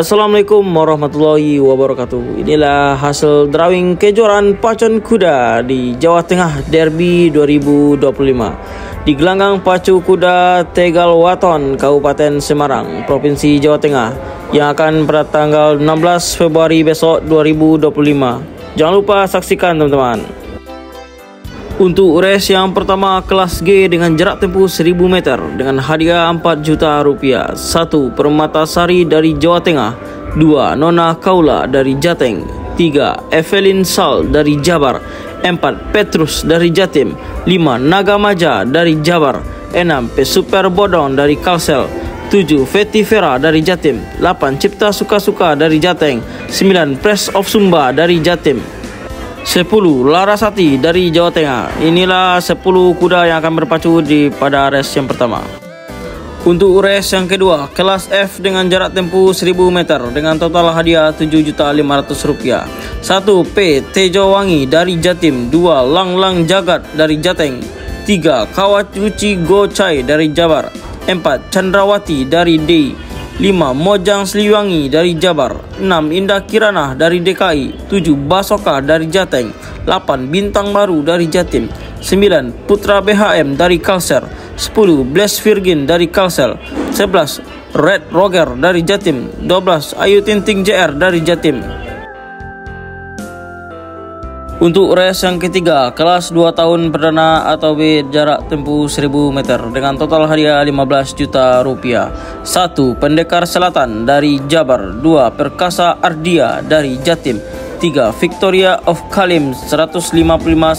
Assalamualaikum warahmatullahi wabarakatuh. Inilah hasil drawing kejuaraan pacuan kuda di Jawa Tengah Derby 2025 di gelanggang pacu kuda Tegal Waton, Kabupaten Semarang, Provinsi Jawa Tengah, yang akan pada tanggal 16 Februari besok 2025. Jangan lupa saksikan teman-teman. Untuk race yang pertama, kelas G dengan jarak tempuh 1000 meter dengan hadiah 4 juta rupiah. 1. Permatasari dari Jawa Tengah. 2. Nona Kaula dari Jateng. 3. Evelyn Sal dari Jabar. 4. Petrus dari Jatim. 5. Nagamaja dari Jabar. 6. Pesuper Bodong dari Kalsel. 7. Feti Vera dari Jatim. 8. Cipta Suka-Suka dari Jateng. 9. Press of Sumba dari Jatim. 10. Larasati dari Jawa Tengah. Inilah 10 kuda yang akan berpacu pada race yang pertama. Untuk race yang kedua, kelas F dengan jarak tempuh 1000 meter dengan total hadiah 7.500 rupiah. 1. P. Tejowangi dari Jatim. 2. Lang Lang Jagat dari Jateng. 3. Kawacuci Gocai dari Jabar. 4. Chandrawati dari D. 5. Mojang Sliwangi dari Jabar. 6. Indah Kirana dari DKI. 7. Basoka dari Jateng. 8. Bintang Baru dari Jatim. 9. Putra BHM dari Kalsel. 10. Bless Virgin dari Kalsel. 11. Red Roger dari Jatim. 12. Ayu Tinting JR dari Jatim. Untuk race yang ketiga, kelas 2 tahun perdana atau B, jarak tempuh 1000 meter dengan total hadiah 15 juta rupiah. 1. Pendekar Selatan dari Jabar. 2. Perkasa Ardia dari Jatim. 3. Victoria of Kalim 155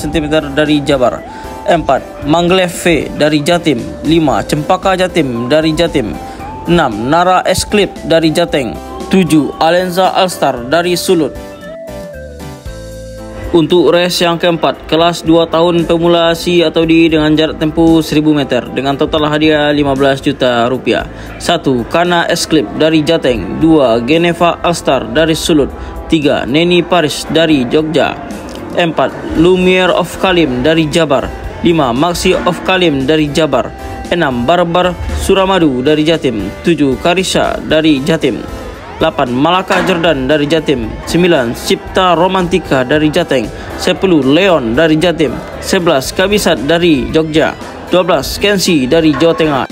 cm dari Jabar. 4. Mangleve dari Jatim. 5. Cempaka Jatim dari Jatim. 6. Nara Esclip dari Jateng. 7. Alenza Alstar dari Sulut. Untuk race yang keempat, kelas 2 tahun pemula C atau D dengan jarak tempuh 1000 meter dengan total hadiah 15 juta rupiah. 1. Kana Esclip dari Jateng. 2. Geneva Alstar dari Sulut. 3. Neni Paris dari Jogja. 4. Lumiere of Kalim dari Jabar. 5. Maxi of Kalim dari Jabar. 6. Barbar Suramadu dari Jatim. 7. Karisha dari Jatim. 8. Malaka Jordan dari Jatim. 9. Cipta Romantika dari Jateng. 10. Leon dari Jatim. 11. Kabisat dari Jogja. 12. Kensi dari Jawa Tengah.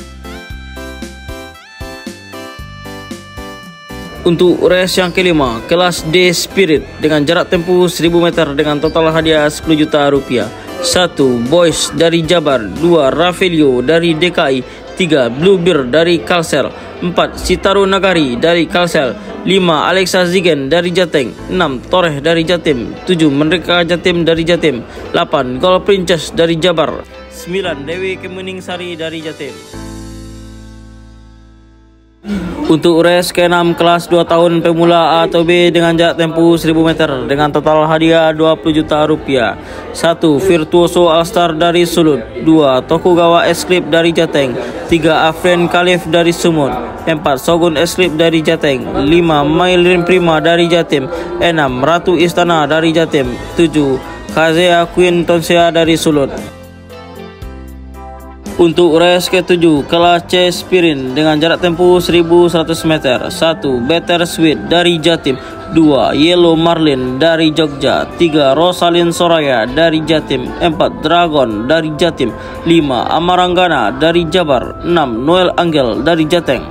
Untuk race yang kelima, kelas D Spirit dengan jarak tempuh 1000 meter dengan total hadiah 10 juta rupiah. 1. Boys dari Jabar. 2. Ravelio dari DKI. 3. Bluebird dari Kalsel. 4. Sitaru Nagari dari Kalsel. 5. Alexa Zigen dari Jateng. 6. Toreh dari Jatim. 7. Merdeka Jatim dari Jatim. 8. Gold Princess dari Jabar. 9. Dewi Kemuning Sari dari Jatim. Untuk race ke-6, kelas 2 tahun pemula A atau B dengan jarak tempuh 1000 meter dengan total hadiah 20 juta rupiah. 1. Virtuoso Alstar dari Sulut. 2. Tokugawa Esclip dari Jateng. 3. Afren Khalif dari Sumut. 4. Sogun Esclip dari Jateng. 5. Mailin Prima dari Jatim. 6. Ratu Istana dari Jatim. 7. Kazea Queen Tonsea dari Sulut. Untuk race ke-7, kelas C Sprint dengan jarak tempuh 1100 meter. 1. Better Sweet dari Jatim. 2. Yellow Marlin dari Jogja. 3. Rosalin Soraya dari Jatim. 4. Dragon dari Jatim. 5. Amaranggana dari Jabar. 6. Noel Angel dari Jateng.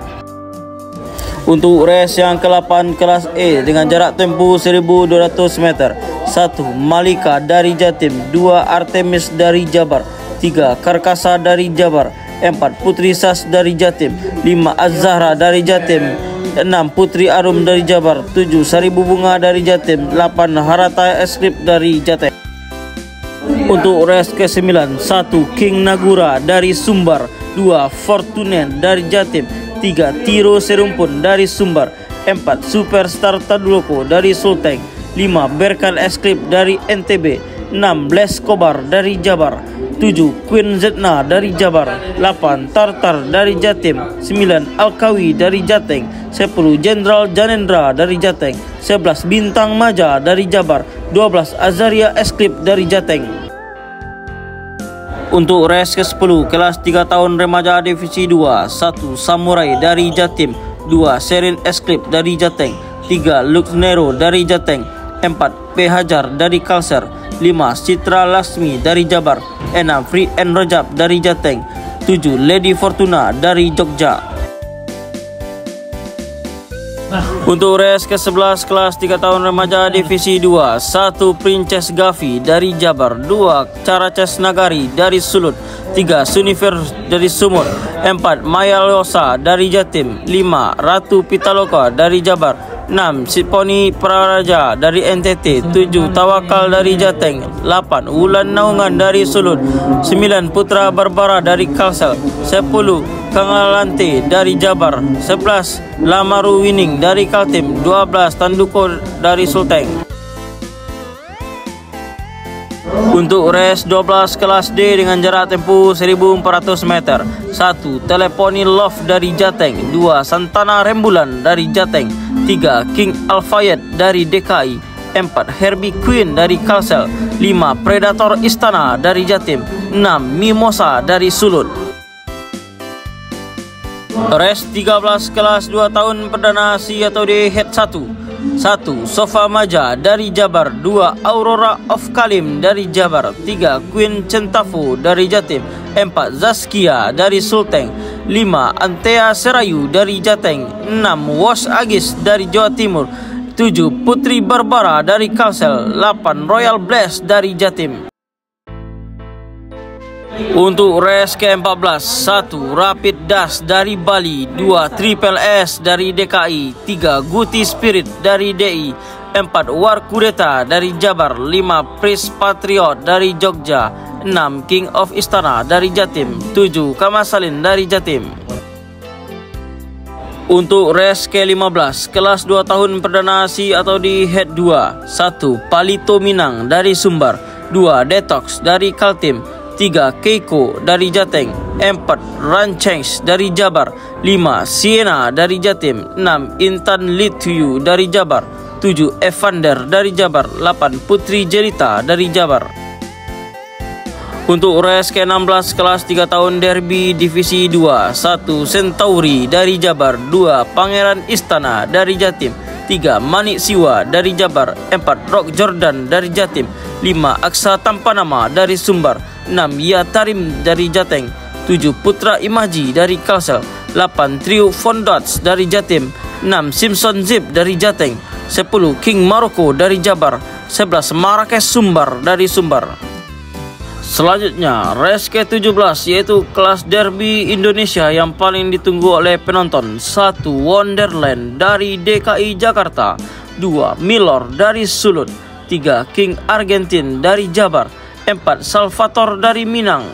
Untuk race yang ke-8, kelas E dengan jarak tempuh 1200 meter. 1. Malika dari Jatim. 2. Artemis dari Jabar. 3. Karkasa dari Jabar. 4. Putri Sas dari Jatim. 5. Az-Zahra dari Jatim. 6. Putri Arum dari Jabar. 7. Seribu Bunga dari Jatim. 8. Harata Esclip dari Jateng. Untuk race ke-9, 1. King Nagura dari Sumbar. 2. Fortunen dari Jatim. 3. Tiro Serumpun dari Sumbar. 4. Superstar Taduloko dari Sulteng. 5. Berkan Esclip dari NTB. 6. Bless Kobar dari Jabar. 7. Queen Zetna dari Jabar. 8. Tartar dari Jatim. 9. Alkawi dari Jateng. 10. Jenderal Janendra dari Jateng. 11. Bintang Maja dari Jabar. 12. Azaria Esclip dari Jateng. Untuk race ke-10, kelas 3 tahun remaja divisi 2. 1. Samurai dari Jatim. 2. Sherin Esclip dari Jateng, 3. Lux Nero dari Jateng, 4. P. Hajar dari Kalser, 5. Citra Lasmi dari Jabar, 6. Free and Rajab dari Jateng, 7. Lady Fortuna dari Jogja. Untuk race ke-11 kelas 3 tahun remaja divisi 2, 1. Princess Gavi dari Jabar, 2. Caraces Nagari dari Sulut, 3. Sunifer dari Sumut, 4. Maya Losa dari Jatim, 5. Ratu Pitaloka dari Jabar, 6. Siponi Praraja dari NTT, 7. Tawakal dari Jateng, 8. Wulan Naungan dari Sulut, 9. Putra Barbara dari Kalsel, 10. Kangalante dari Jabar, 11. Lamaru Winning dari Kaltim, 12. Tanduko dari Sulteng. Untuk race 12 kelas D dengan jarak tempuh 1400 meter, 1. Teleponi Love dari Jateng, 2. Santana Rembulan dari Jateng, 3. King Alfayed dari DKI, 4. Herbie Queen dari Kalsel, 5. Predator Istana dari Jatim, 6. Mimosa dari Sulut. Race 13 kelas 2 tahun perdana C atau D Head 1, 1. Sofa Maja dari Jabar, 2. Aurora of Kalim dari Jabar, 3. Queen Centafu dari Jatim, 4. Zaskia dari Sulteng, 5. Antea Serayu dari Jateng, 6. Wash Agis dari Jawa Timur, 7. Putri Barbara dari Kalsel, 8. Royal Bless dari Jatim. Untuk race ke-14, 1. Rapid Dash dari Bali, 2. Triple S dari DKI, 3. Guti Spirit dari DI, 4. War Kudeta dari Jabar, 5. Pris Patriot dari Jogja, 6. King of Istana dari Jatim, 7. Kamasalin dari Jatim. Untuk race ke-15 kelas 2 tahun perdana C atau di Head 2, 1. Palito Minang dari Sumbar, 2. Detox dari Kaltim, 3. Keiko dari Jateng, 4. Rancengs dari Jabar, 5. Siena dari Jatim, 6. Intan Lead to You dari Jabar, 7. Evander dari Jabar, 8. Putri Jelita dari Jabar. Untuk race ke-16 kelas 3 tahun Derby divisi 2, 1. Centauri dari Jabar, 2. Pangeran Istana dari Jatim, 3. Manik Siwa dari Jabar, 4. Rock Jordan dari Jatim, 5. Aksa Tampanama dari Sumbar, 6. Yatarim dari Jateng, 7. Putra Imaji dari Kalsel, 8. Trio Fondots dari Jatim, 6. Simpson Zip dari Jateng, 10. King Maroko dari Jabar, 11. Marrakesh Sumbar dari Sumbar. Selanjutnya race ke-17 yaitu kelas Derby Indonesia yang paling ditunggu oleh penonton, 1. Wonderland dari DKI Jakarta, 2. Milor dari Sulut, 3. King Argentine dari Jabar, 4. Salvator dari Minang,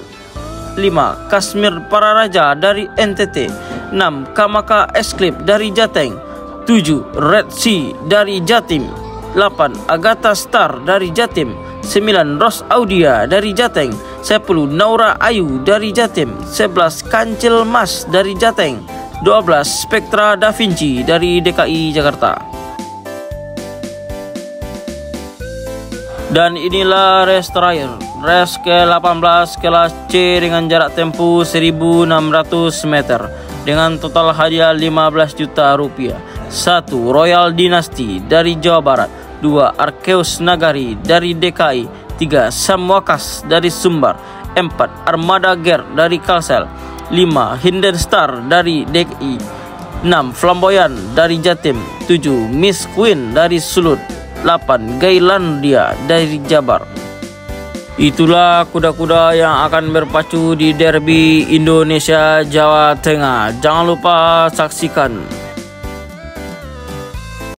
5. Kashmir Pararaja dari NTT, 6. Kamaka Esclip dari Jateng, 7. Red Sea dari Jatim, 8. Agatha Star dari Jatim, 9. Ros Audia dari Jateng, 10. Naura Ayu dari Jatim, 11. Kancil Mas dari Jateng, 12. Spectra Da Vinci dari DKI Jakarta. Dan inilah race terakhir, race ke-18 kelas C dengan jarak tempuh 1600 meter dengan total hadiah 15 juta rupiah. 1. Royal Dynasty dari Jawa Barat, 2. Arkeus Nagari dari DKI, 3. Samwakas dari Sumbar, 4. Armada Ger dari Kalsel, 5. Hinden Star dari DKI, 6. Flamboyan dari Jatim, 7. Miss Queen dari Sulut, 8. Gailandia dari Jabar. Itulah kuda-kuda yang akan berpacu di Derby Indonesia Jawa Tengah. Jangan lupa saksikan.